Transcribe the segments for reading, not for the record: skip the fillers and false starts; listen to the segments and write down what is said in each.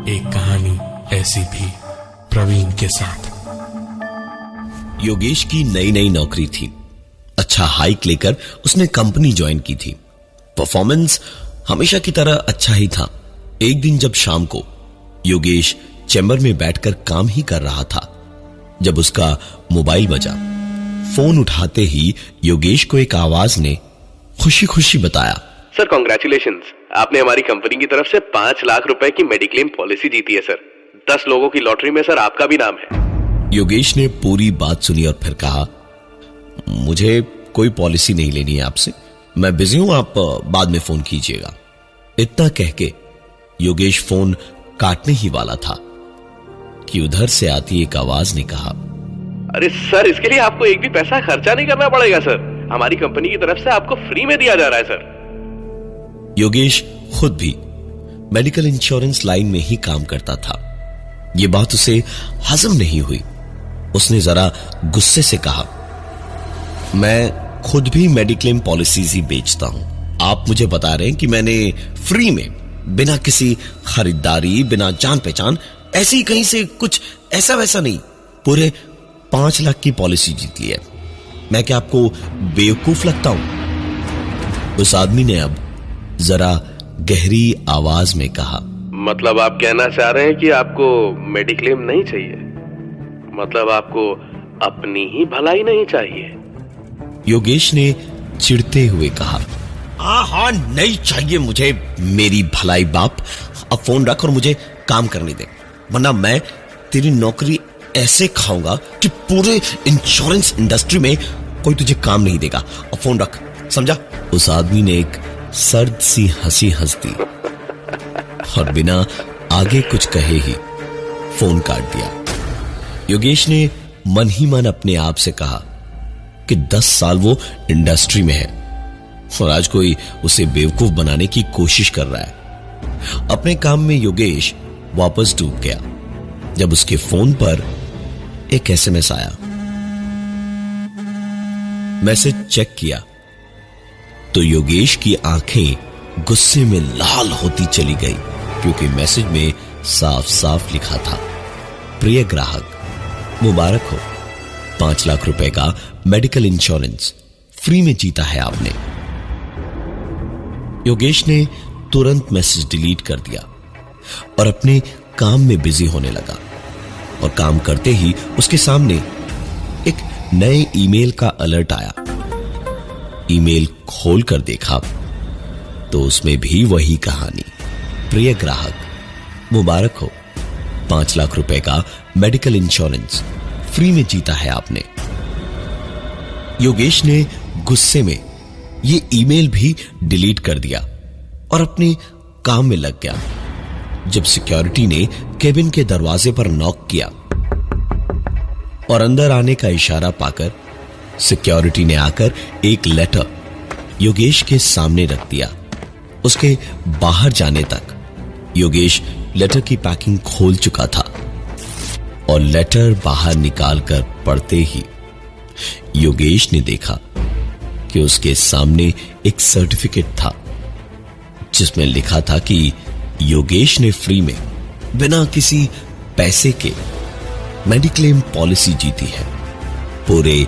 एक कहानी ऐसी भी प्रवीण के साथ। योगेश की नई नई नौकरी थी। अच्छा हाइक लेकर उसने कंपनी ज्वाइन की थी। परफॉर्मेंस हमेशा की तरह अच्छा ही था। एक दिन जब शाम को योगेश चैम्बर में बैठकर काम ही कर रहा था, जब उसका मोबाइल बजा। फोन उठाते ही योगेश को एक आवाज ने खुशी खुशी बताया, सर कॉन्ग्रेचुलेशंस, आपने हमारी कंपनी की तरफ से 5 लाख रुपए की मेडिक्लेम पॉलिसी जीती है सर। 10 लोगों की लॉटरी में सर आपका भी नाम है। योगेश ने पूरी बात सुनी और फिर कहा, मुझे कोई पॉलिसी नहीं लेनी है आपसे, मैं बिजी हूं, आप बाद में फोन कीजिएगा। इतना कह के योगेश फोन काटने ही वाला था कि उधर से आती एक आवाज ने कहा, अरे सर इसके लिए आपको एक भी पैसा खर्चा नहीं करना पड़ेगा सर, हमारी कंपनी की तरफ से आपको फ्री में दिया जा रहा है सर। योगेश खुद भी मेडिकल इंश्योरेंस लाइन में ही काम करता था। यह बात उसे हजम नहीं हुई। उसने जरा गुस्से से कहा, मैं खुद भी मेडिक्लेम पॉलिसीज ही बेचता हूं। आप मुझे बता रहे हैं कि मैंने फ्री में, बिना किसी खरीदारी, बिना जान पहचान, ऐसे ही कहीं से कुछ ऐसा वैसा नहीं, पूरे 5 लाख की पॉलिसी जीत ली है। मैं क्या आपको बेवकूफ लगता हूं? उस आदमी ने अब जरा गहरी आवाज में कहा, मतलब आप कहना चाह रहे हैं कि आपको मेडिक्लेम नहीं चाहिए, मतलब आपको अपनी ही भलाई नहीं चाहिए? योगेश ने चिढ़ते हुए कहा, हाँ नहीं चाहिए मुझे मेरी भलाई बाप, अब फोन रख और मुझे काम करने दे, वरना मैं तेरी नौकरी ऐसे खाऊंगा कि पूरे इंश्योरेंस इंडस्ट्री में कोई तुझे काम नहीं देगा। अब फोन रख, समझा? उस आदमी ने एक सर्द सी हंसी हंस दी और बिना आगे कुछ कहे ही फोन काट दिया। योगेश ने मन ही मन अपने आप से कहा कि 10 साल वो इंडस्ट्री में है और आज कोई उसे बेवकूफ बनाने की कोशिश कर रहा है। अपने काम में योगेश वापस डूब गया जब उसके फोन पर एक एसएमएस आया। मैसेज चेक किया तो योगेश की आंखें गुस्से में लाल होती चली गई, क्योंकि मैसेज में साफ साफ लिखा था, प्रिय ग्राहक, मुबारक हो, 5 लाख रुपए का मेडिकल इंश्योरेंस फ्री में जीता है आपने। योगेश ने तुरंत मैसेज डिलीट कर दिया और अपने काम में बिजी होने लगा। और काम करते ही उसके सामने एक नए ईमेल का अलर्ट आया। ईमेल खोलकर देखा तो उसमें भी वही कहानी, प्रिय ग्राहक, मुबारक हो, 5 लाख रुपए का मेडिकल इंश्योरेंस फ्री में जीता है आपने। योगेश ने गुस्से में ये ईमेल भी डिलीट कर दिया और अपने काम में लग गया। जब सिक्योरिटी ने केबिन के दरवाजे पर नॉक किया और अंदर आने का इशारा पाकर सिक्योरिटी ने आकर एक लेटर योगेश के सामने रख दिया। उसके बाहर जाने तक योगेश लेटर की पैकिंग खोल चुका था और लेटर बाहर निकालकर पढ़ते ही योगेश ने देखा कि उसके सामने एक सर्टिफिकेट था जिसमें लिखा था कि योगेश ने फ्री में, बिना किसी पैसे के, मेडिक्लेम पॉलिसी जीती है, पूरे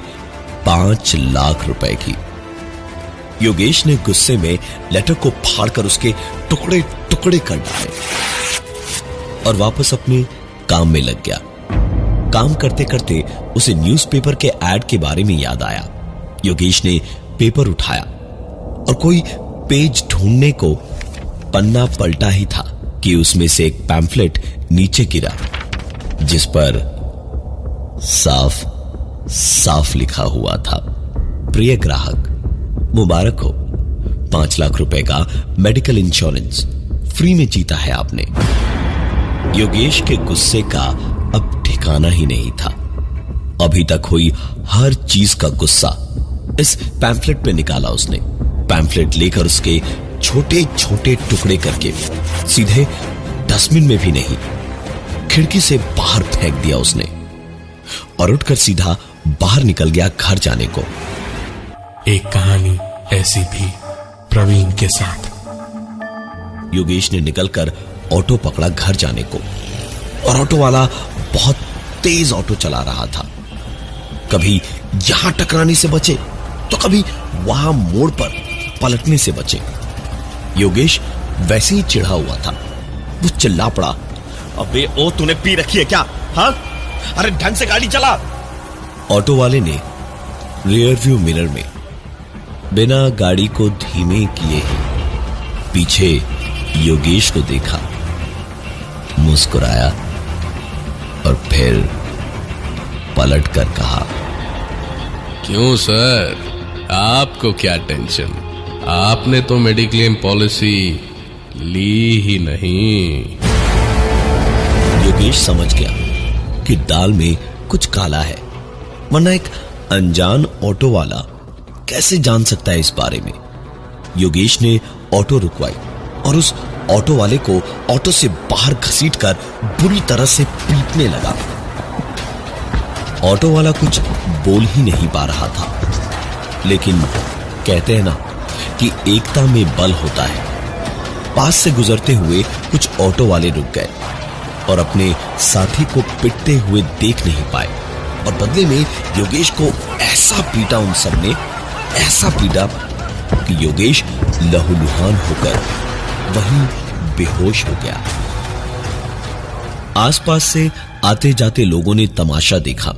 5 लाख रुपए की। योगेश ने गुस्से में लेटर को फाड़कर उसके टुकड़े टुकड़े कर डाले और वापस अपने काम में लग गया। काम करते करते उसे न्यूज़पेपर के ऐड के बारे में याद आया। योगेश ने पेपर उठाया और कोई पेज ढूंढने को पन्ना पलटा ही था कि उसमें से एक पैम्फलेट नीचे गिरा जिस पर साफ साफ लिखा हुआ था, प्रिय ग्राहक, मुबारक हो, 5 लाख रुपए का मेडिकल इंश्योरेंस फ्री में जीता है आपने। योगेश के गुस्से का अब ठिकाना ही नहीं था। अभी तक हुई हर चीज का गुस्सा इस पैम्फलेट पे निकाला उसने। पैम्फलेट लेकर उसके छोटे छोटे टुकड़े करके सीधे डस्टबिन में भी नहीं, खिड़की से बाहर फेंक दिया उसने और उठकर सीधा बाहर निकल गया घर जाने को। एक कहानी ऐसी भी प्रवीण के साथ। योगेश ने निकलकर ऑटो पकड़ा घर जाने को। और ऑटो वाला बहुत तेज ऑटो चला रहा था। कभी यहां टकराने से बचे तो कभी वहां मोड़ पर पलटने से बचे। योगेश वैसे ही चिढ़ा हुआ था। वो चिल्ला पड़ा, अबे ओ तूने पी रखी है क्या? हाँ, अरे ढंग से गाड़ी चला। ऑटो वाले ने रियर व्यू मिरर में बिना गाड़ी को धीमे किए ही पीछे योगेश को देखा, मुस्कुराया और फिर पलट कर कहा, क्यों सर, आपको क्या टेंशन? आपने तो मेडिक्लेम पॉलिसी ली ही नहीं। योगेश समझ गया कि दाल में कुछ काला है, वरना एक अनजान ऑटो वाला कैसे जान सकता है इस बारे में। योगेश ने ऑटो रुकवाई और उस ऑटो वाले को ऑटो से बाहर घसीटकर बुरी तरह से पीटने लगा। ऑटो वाला कुछ बोल ही नहीं पा रहा था, लेकिन कहते हैं ना कि एकता में बल होता है। पास से गुजरते हुए कुछ ऑटो वाले रुक गए और अपने साथी को पिटते हुए देख नहीं पाए, और बदले में योगेश को ऐसा पीटा उन सबने, ऐसा पीटा कि योगेश लहूलुहान होकर वहीं बेहोश हो गया। आसपास से आते जाते लोगों ने तमाशा देखा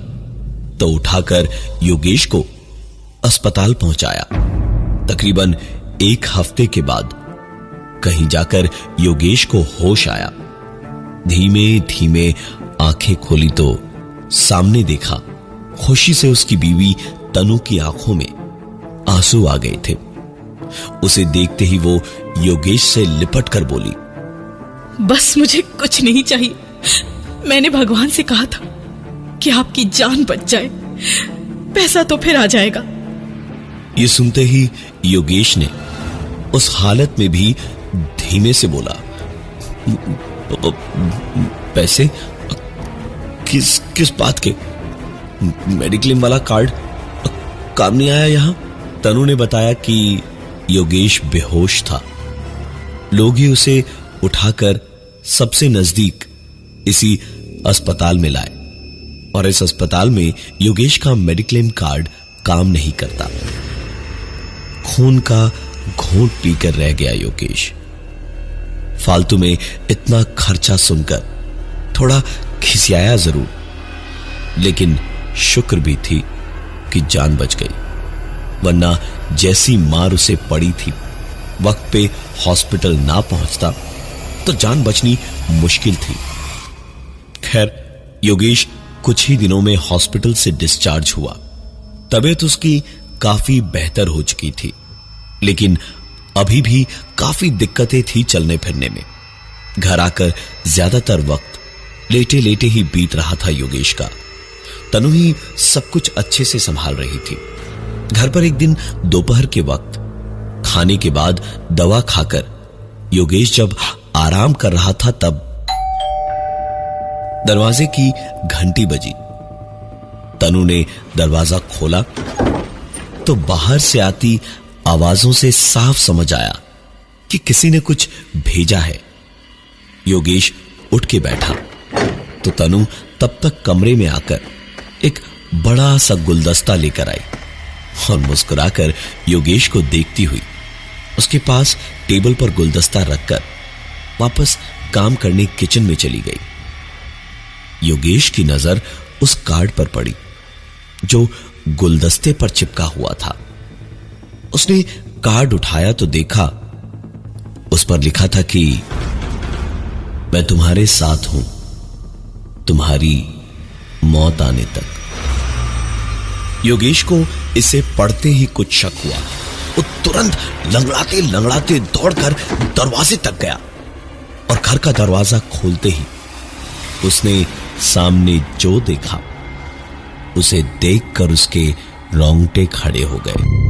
तो उठाकर योगेश को अस्पताल पहुंचाया। तकरीबन 1 हफ्ते के बाद कहीं जाकर योगेश को होश आया। धीमे धीमे आंखें खोली तो सामने देखा, खुशी से उसकी बीवी तनु की आंखों में आंसू आ गए थे। उसे देखते ही वो योगेश से लिपट कर बोली, बस मुझे कुछ नहीं चाहिए। मैंने भगवान से कहा था कि आपकी जान बच जाए, पैसा तो फिर आ जाएगा। ये सुनते ही योगेश ने उस हालत में भी धीमे से बोला, पैसे? किस बात के? मेडिक्लेम वाला कार्ड काम नहीं आया यहां? तनु ने बताया कि योगेश बेहोश था। लोग ही उसे उठाकर सबसे नजदीक इसी अस्पताल में लाए, और इस अस्पताल में योगेश का मेडिक्लेम कार्ड काम नहीं करता। खून का घूंट पीकर रह गया योगेश। फालतू में इतना खर्चा सुनकर थोड़ा खिसियाया जरूर, लेकिन शुक्र भी थी कि जान बच गई, वरना जैसी मार उसे पड़ी थी, वक्त पे हॉस्पिटल ना पहुंचता तो जान बचनी मुश्किल थी। खैर, योगेश कुछ ही दिनों में हॉस्पिटल से डिस्चार्ज हुआ। तबीयत उसकी काफी बेहतर हो चुकी थी, लेकिन अभी भी काफी दिक्कतें थी चलने फिरने में। घर आकर ज्यादातर वक्त लेटे लेटे ही बीत रहा था योगेश का। तनु ही सब कुछ अच्छे से संभाल रही थी। घर पर एक दिन दोपहर के वक्त खाने के बाद दवा खाकर योगेश जब आराम कर रहा था, तब दरवाजे की घंटी बजी। तनु ने दरवाजा खोला तो बाहर से आती आवाजों से साफ समझ आया कि किसी ने कुछ भेजा है। योगेश उठ के बैठा तो तनु तब तक कमरे में आकर एक बड़ा सा गुलदस्ता लेकर आई और मुस्कुराकर योगेश को देखती हुई उसके पास टेबल पर गुलदस्ता रखकर वापस काम करने किचन में चली गई। योगेश की नजर उस कार्ड पर पड़ी जो गुलदस्ते पर चिपका हुआ था। उसने कार्ड उठाया तो देखा उस पर लिखा था कि मैं तुम्हारे साथ हूं, तुम्हारी मौत आने तक। योगेश को इसे पढ़ते ही कुछ शक हुआ। वो तुरंत लंगड़ाते लंगड़ाते दौड़कर दरवाजे तक गया और घर का दरवाजा खोलते ही उसने सामने जो देखा, उसे देखकर उसके रोंगटे खड़े हो गए।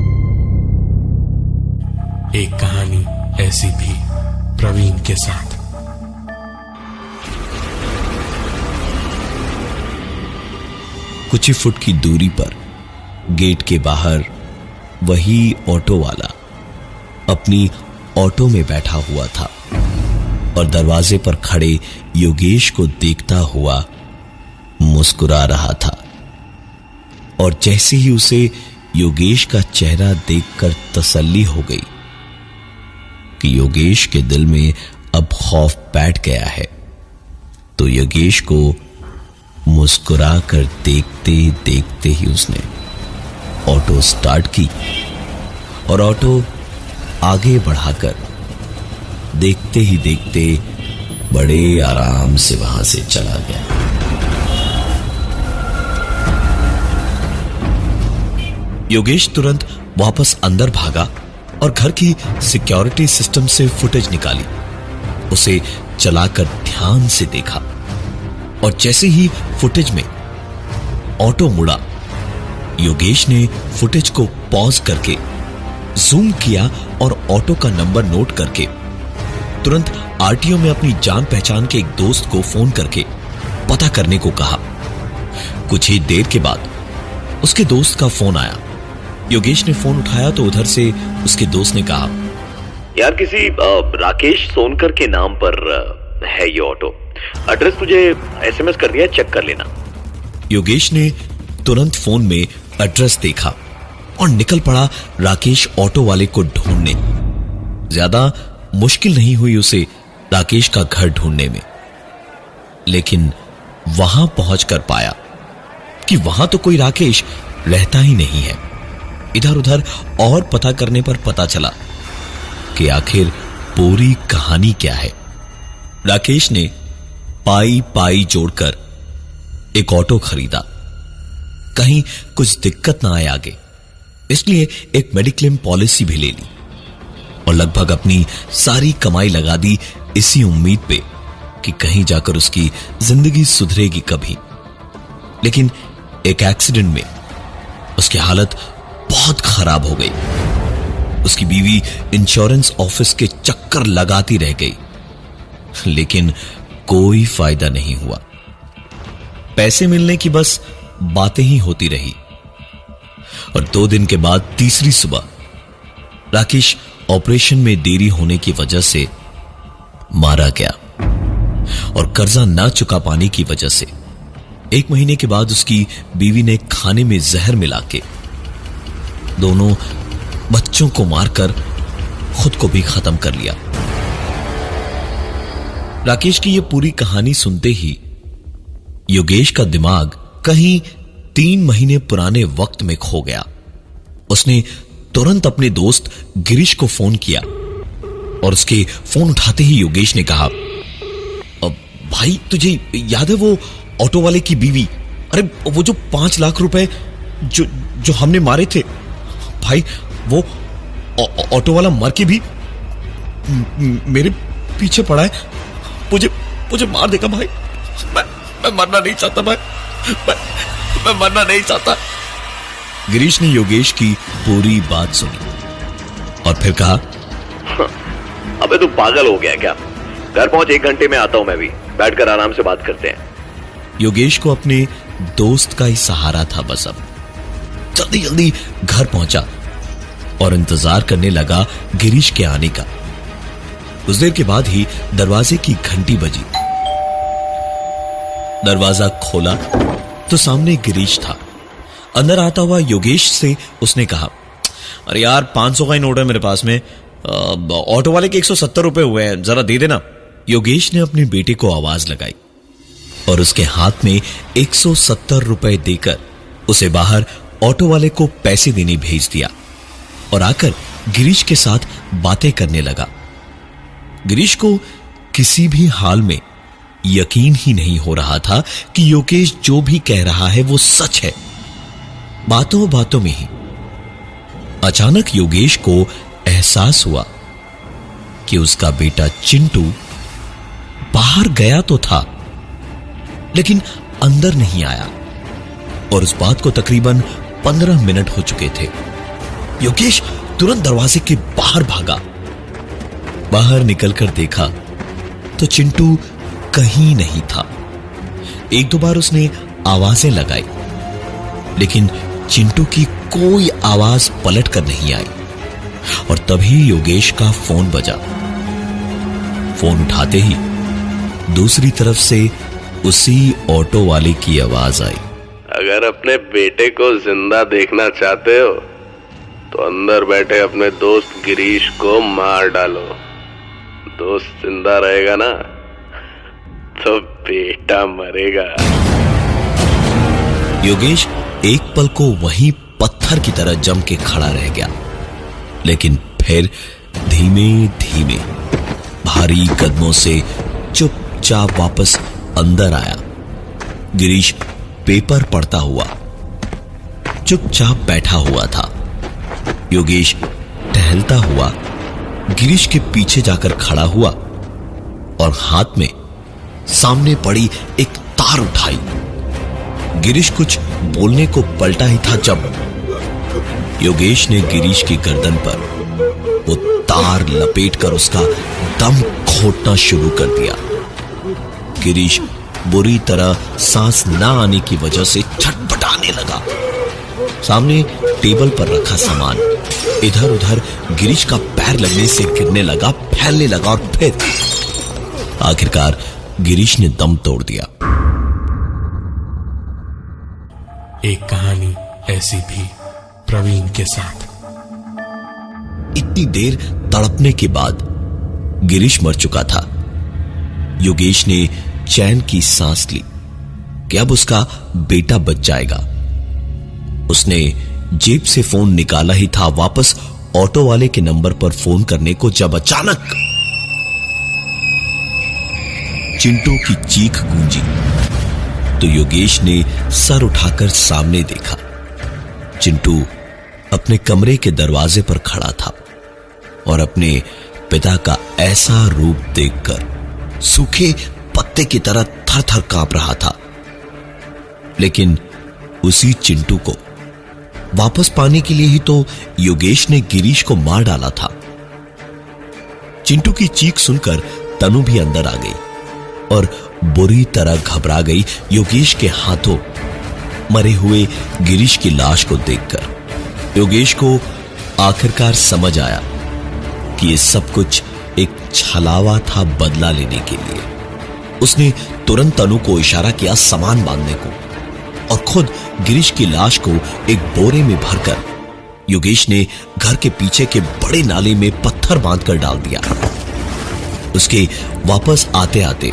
एक कहानी ऐसी भी प्रवीण के साथ। कुछ ही फुट की दूरी पर गेट के बाहर वही ऑटो वाला अपनी ऑटो में बैठा हुआ था। और दरवाजे पर खड़े योगेश को देखता हुआ मुस्कुरा रहा था। और जैसे ही उसे योगेश का चेहरा देखकर तसल्ली हो गई कि योगेश के दिल में अब खौफ बैठ गया है, तो योगेश को मुस्कुरा कर देखते देखते ही उसने ऑटो स्टार्ट की और ऑटो आगे बढ़ाकर देखते ही देखते बड़े आराम से वहां से चला गया। योगेश तुरंत वापस अंदर भागा और घर की सिक्योरिटी सिस्टम से फुटेज निकाली। उसे चलाकर ध्यान से देखा और जैसे ही फुटेज में ऑटो मुड़ा, योगेश ने फुटेज को पॉज करके जूम किया और ऑटो का नंबर नोट करके तुरंत आरटीओ में अपनी जान पहचान के एक दोस्त को फोन करके पता करने को कहा। कुछ ही देर के बाद उसके दोस्त का फोन आया। योगेश ने फोन उठाया तो उधर से उसके दोस्त ने कहा, यार किसी राकेश सोनकर के नाम पर है ये ऑटो, एड्रेस तुझे एसएमएस कर दिया, चेक कर लेना। योगेश ने तुरंत फोन में एड्रेस देखा और निकल पड़ा राकेश ऑटो वाले को ढूंढने। ज्यादा मुश्किल नहीं हुई उसे राकेश का घर ढूंढने में, लेकिन वहां पहुंचकर पाया कि वहां तो कोई राकेश रहता ही नहीं है। इधर उधर और पता करने पर पता चला कि आखिर पूरी कहानी क्या है। राकेश ने पाई पाई जोड़कर एक ऑटो खरीदा, कहीं कुछ दिक्कत ना आए आगे, इसलिए एक मेडिक्लेम पॉलिसी भी ले ली और लगभग अपनी सारी कमाई लगा दी इसी उम्मीद पे कि कहीं जाकर उसकी जिंदगी सुधरेगी कभी। लेकिन एक एक्सीडेंट में उसकी हालत बहुत खराब हो गई। उसकी बीवी इंश्योरेंस ऑफिस के चक्कर लगाती रह गई, लेकिन कोई फायदा नहीं हुआ। पैसे मिलने की बस बातें ही होती रही और 2 दिन के बाद तीसरी सुबह राकेश ऑपरेशन में देरी होने की वजह से मारा गया और कर्जा ना चुका पाने की वजह से 1 महीने के बाद उसकी बीवी ने खाने में जहर मिला के दोनों बच्चों को मारकर खुद को भी खत्म कर लिया। राकेश की यह पूरी कहानी सुनते ही योगेश का दिमाग कहीं 3 महीने पुराने वक्त में खो गया। उसने तुरंत अपने दोस्त गिरीश को फोन किया और उसके फोन उठाते ही योगेश ने कहा, भाई तुझे याद है वो ऑटो वाले की बीवी, अरे वो जो 5 लाख रुपए जो हमने मारे थे, भाई वो ऑटो वाला मर के भी मेरे पीछे पड़ा है, मुझे मार देगा भाई। मैं मरना नहीं चाहता भाई, मैं मरना नहीं चाहता। गिरीश ने योगेश की पूरी बात सुनी और फिर कहा, अबे तू पागल हो गया क्या? घर पहुंच, 1 घंटे में आता हूं, मैं भी बैठकर आराम से बात करते हैं। योगेश को अपने दोस्त का ही सहारा था बस। अब जल्दी जल्दी घर पहुंचा और इंतजार करने लगा गिरीश के आने का। कुछ देर के बाद ही दरवाजे की घंटी बजी। दरवाजा खोला तो सामने गिरीश था। अंदर आता हुआ योगेश से उसने कहा, अरे यार 500 का ही नोट है मेरे पास में, ऑटो वाले के 170 रुपए हुए हैं, जरा दे देना। योगेश ने अपने बेटे को आवाज लगाई और उसके हाथ में 170 रुपए देकर उसे बाहर ऑटो वाले को पैसे देने भेज दिया और आकर गिरीश के साथ बातें करने लगा। गिरीश को किसी भी हाल में यकीन ही नहीं हो रहा था कि योगेश जो भी कह रहा है वो सच है। बातों बातों में ही अचानक योगेश को एहसास हुआ कि उसका बेटा चिंटू बाहर गया तो था लेकिन अंदर नहीं आया और उस बात को तकरीबन 15 मिनट हो चुके थे। योगेश तुरंत दरवाजे के बाहर भागा। बाहर निकलकर देखा तो चिंटू कहीं नहीं था। 1-2 बार उसने आवाजें लगाई लेकिन चिंटू की कोई आवाज पलट कर नहीं आई और तभी योगेश का फोन बजा। फोन उठाते ही दूसरी तरफ से उसी ऑटो वाले की आवाज आई। अगर अपने बेटे को जिंदा देखना चाहते हो तो अंदर बैठे अपने दोस्त गिरीश को मार डालो। दोस्त जिंदा रहेगा ना तो बेटा मरेगा। योगेश एक पल को वहीं पत्थर की तरह जम के खड़ा रह गया, लेकिन फिर धीमे धीमे भारी कदमों से चुपचाप वापस अंदर आया। गिरीश पेपर पढ़ता हुआ चुपचाप बैठा हुआ था। योगेश टहलता हुआ गिरीश के पीछे जाकर खड़ा हुआ और हाथ में सामने पड़ी एक तार उठाई। गिरीश कुछ बोलने को पलटा ही था जब योगेश ने गिरीश की गर्दन पर वो तार लपेटकर उसका दम घोटना शुरू कर दिया। गिरीश बुरी तरह सांस ना आने की वजह से छटपटाने लगा। सामने टेबल पर रखा सामान इधर उधर गिरीश का पैर लगने से गिरने लगा, फैलने लगा और फिर आखिरकार गिरीश ने दम तोड़ दिया। एक कहानी ऐसी भी प्रवीण के साथ। इतनी देर तड़पने के बाद गिरीश मर चुका था। योगेश ने चैन की सांस ली कि अब उसका बेटा बच जाएगा। उसने जेब से फोन निकाला ही था वापस ऑटो वाले के नंबर पर फोन करने को, जब अचानक चिंटू की चीख गूंजी तो योगेश ने सर उठाकर सामने देखा। चिंटू अपने कमरे के दरवाजे पर खड़ा था और अपने पिता का ऐसा रूप देखकर सूखे पत्ते की तरह थर थर कांप रहा था। लेकिन उसी चिंटू को वापस पाने के लिए ही तो योगेश ने गिरीश को मार डाला था। चिंटू की चीख सुनकर तनु भी अंदर आ गई और बुरी तरह घबरा गई योगेश के हाथों मरे हुए गिरीश की लाश को देखकर। योगेश को आखिरकार समझ आया कि ये सब कुछ एक छलावा था बदला लेने के लिए। उसने तुरंत तनु को इशारा किया सामान बांधने को और खुद गिरीश की लाश को एक बोरे में भरकर योगेश ने घर के पीछे के बड़े नाले में पत्थर बांधकर डाल दिया। उसके वापस आते आते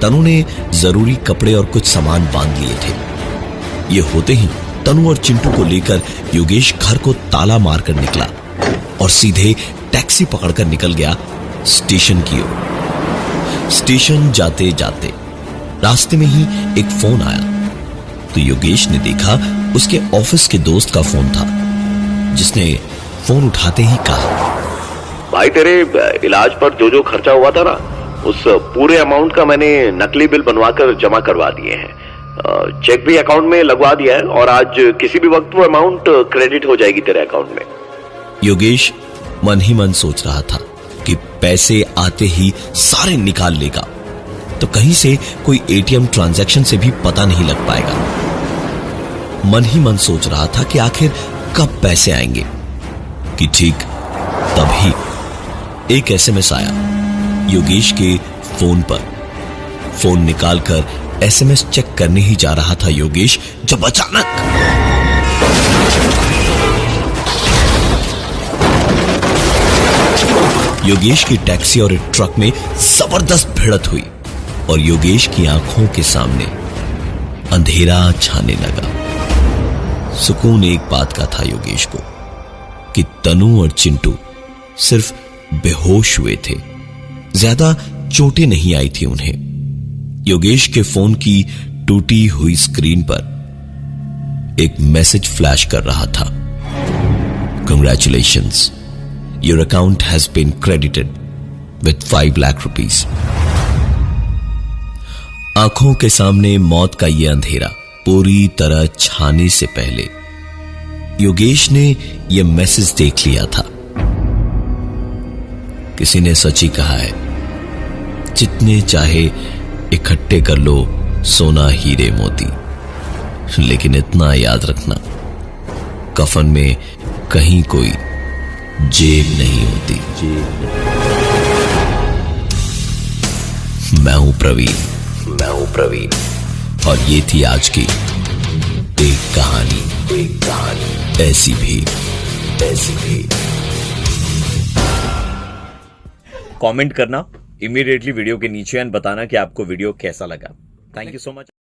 तनु ने जरूरी कपड़े और कुछ सामान बांध लिए थे। ये होते ही तनु और चिंटू को लेकर योगेश घर को ताला मारकर निकला और सीधे टैक्सी पकड़कर निकल गया स्टेशन की ओर। स्टेशन जाते जाते रास्ते में ही एक फोन आया तो योगेश ने देखा उसके ऑफिस के दोस्त का फोन था, जिसने फोन उठाते ही कहा, भाई तेरे इलाज पर जो जो खर्चा हुआ था ना, उस पूरे अमाउंट का मैंने नकली बिल बनवाकर जमा करवा दिए हैं। चेक भी अकाउंट में लगवा दिया है और आज किसी भी वक्त वो अमाउंट क्रेडिट हो जाएगी तेरे अकाउंट में। योगेश मन ही मन सोच रहा था कि पैसे आते ही सारे निकाल लेगा तो कहीं से कोई एटीएम ट्रांजैक्शन से भी पता नहीं लग पाएगा। मन ही मन सोच रहा था कि आखिर कब पैसे आएंगे कि ठीक तभी एक एसएमएस आया योगेश के फोन पर। फोन निकालकर एसएमएस चेक करने ही जा रहा था योगेश, जब अचानक योगेश की टैक्सी और एक ट्रक में जबरदस्त भिड़ंत हुई और योगेश की आंखों के सामने अंधेरा छाने लगा। सुकून एक बात का था योगेश को कि तनु और चिंटू सिर्फ बेहोश हुए थे, ज्यादा चोटें नहीं आई थी उन्हें। योगेश के फोन की टूटी हुई स्क्रीन पर एक मैसेज फ्लैश कर रहा था, congratulations, your account has been credited with 5 lakh rupees. आंखों के सामने मौत का यह अंधेरा पूरी तरह छाने से पहले योगेश ने यह मैसेज देख लिया था। किसी ने सच ही कहा है, जितने चाहे इकट्ठे कर लो सोना हीरे मोती, लेकिन इतना याद रखना, कफन में कहीं कोई जेब नहीं होती। मैं हूं प्रवीण और ये थी आज की एक कहानी ऐसी भी। कमेंट करना इमीडिएटली वीडियो के नीचे एंड बताना कि आपको वीडियो कैसा लगा। Thank you so much.